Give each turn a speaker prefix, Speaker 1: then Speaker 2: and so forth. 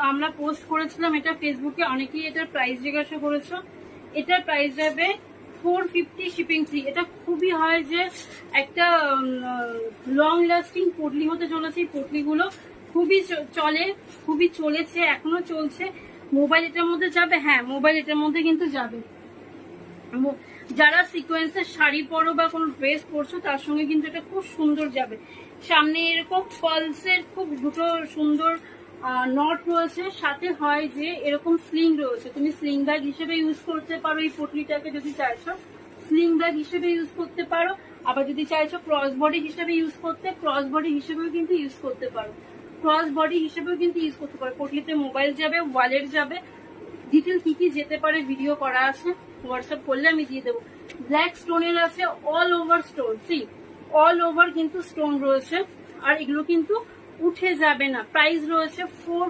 Speaker 1: আমরা পোস্ট করেছিলাম এটা ফেসবুকে, অনেকেই এটার প্রাইস জিজ্ঞাসা করেছো। এটার প্রাইস যাবে 450 শিপিং ফ্রি। এটা খুবই হয় যে একটা লং লাস্টিং পটলি হতে চলেছে। এই পটলিগুলো খুবই চলে, খুবই চলেছে, এখনো চলছে। মোবাইল এটার মধ্যে যাবে, হ্যাঁ মোবাইল এটার মধ্যে কিন্তু যাবে। যারা সিকোয়েন্সের শাড়ি পরো বা কোনো ড্রেস পরছো তার সঙ্গে কিন্তু এটা খুব সুন্দর যাবে। সামনে এরকম পালসের খুব দুটো সুন্দর নট রয়েছে, সাথে হয় যে এরকম স্লিং রয়েছে। তুমি স্লিং ব্যাগ হিসেবে ইউজ করতে পারো এই পটলিটাকে, যদি চাইছো স্লিং ব্যাগ হিসেবে ইউজ করতে পারো। আবার যদি চাইছো ক্রস বডি হিসেবে ইউজ করতে, ক্রস বডি হিসেবেও কিন্তু ইউজ করতে পারো। ক্রস বডি হিসেবেও কিন্তু ইউজ করতে পারো। পটলিতে মোবাইল যাবে, ওয়ালেট যাবে। ডিটেল কি কি যেতে পারে ভিডিও করা আছে, হোয়াটসঅ্যাপ করলে আমি দিয়ে দেবো। ব্ল্যাক স্টোনের আছে, all over stone, see all over কিন্তু স্টোন রয়েছে। আর এগুলো কিন্তু উঠে যাবে না। প্রাইস রয়েছে 4